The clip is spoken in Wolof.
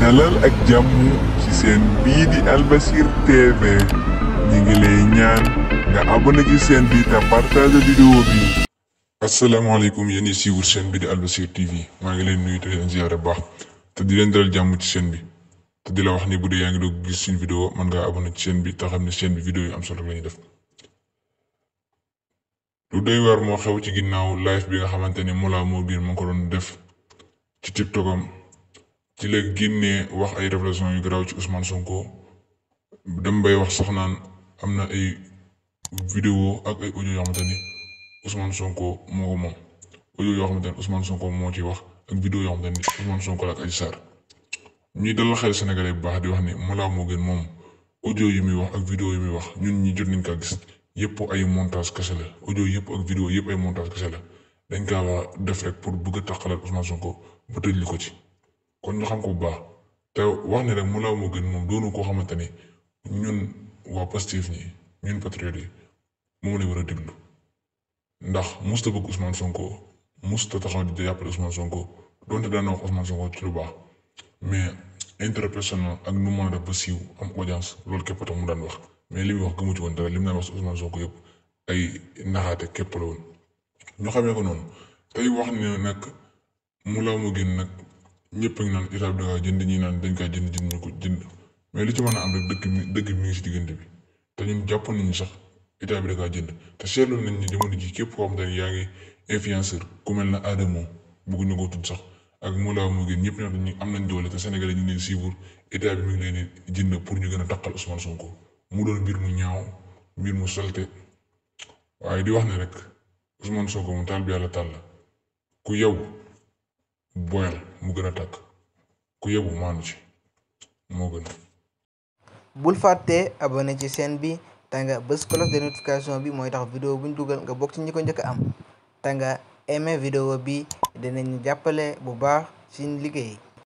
dalal ak jàmm ci seen bii di Albasir TV ñi ngi lay ñaan nga abonné ci seen bi te partage vidéo bi. asalaamaaleykum yéen ñi siiwul seen bi di Albasir TV maa ngi leen nuyu te leen ziyaare baax te di leen dalal jàmm ci seen bi te di la wax ni bu dee yaa ngi doog gis suñu vidéo mën ngaa abonné ci seen bi te xam ne seen bi vidéo yu am solo la ñuy def. lu doy waar moo xew ci ginnaaw live bi nga xamante ni Mollah Morgen moo ko doon def ci tiktokam ci la génnee wax ay révélation yu garaaw ci Ousmane Sonko dem bay wax sax naan am na ay vidéo ak ay audio yoo xamante ni Ousmane Sonko moo ko moom audio yoo xamante ni Ousmane Sonko moo ci wax ak vidéo yoo xamante ni Ousmane Sonko la ak Adji Sarr ñuy dalal xel sénégalais bu baax di wax ni Mollah Morgen moom audio yi muy wax ak vidéo yi muy wax ñun ñi jot nañ kaa gis yëpp ay montage kese la audio yëpp ak vidéo yëpp ay montage kese la dañ kaa wax def rek pour bëgg a taqalal Ousmane Sonko ba tëj li ko ci kon ñu xam ko bu baax te wax ne rek Mollah Morgen moom doonu koo xamante ni ñun waa Pastef ñi ñun patriotes yi moom la war a déglu ndax musta bëgg Ousmane Sonko musta taxaw di jàppale Ousmane Sonko donte daan na wax Ousmane Sonko ci lu baax mais intérêt personnel ak nu mën a def ba siiw am audience loolu képp tax mu daan wax mais li muy wax gëmu ci woon dara li mu daan wax si Ousmane Sonko yëpp ay naxaate képp la woon ñu xamee ko noonu tey wax ne nag Mollah Morgen nag ñëpp a ngi naan état bi da ngaa jënd ñi naan dañ kaa jënd ñu ko jënd mais li ci mën a am rek dëgg mi ngi si diggante bi te ñun jàpp nañu sax état bi da kaa jënd te seetlu nañ ni jamono ji képp koo xam ne yaa ngi influenceur ku mel na Adamo bëgguñu ko tudd sax ak Mollah Morgen ñëpp ñoo dañu am nañ doole te Sénégalais ñu ngi leen suivre état bi mi ngi leen di jënd pour ñu gën a taqal Ousmane Sonko mu doon mbir mu ñaaw mbir mu salte waaye di wax ne rek Ousmane Sonko mu taal bi yàlla taal la ku yow boyal mu gën a tàkk ku yebu maanu ci moo gën. bul fàtte abonné ci chaîne bi te nga bës cloche de notification bi mooy tax vidéo buñ dugal nga bokk ci ñi ko njëkk a am te nga aimé vidéo bi dinañ jàppale bu baax ci liggéey.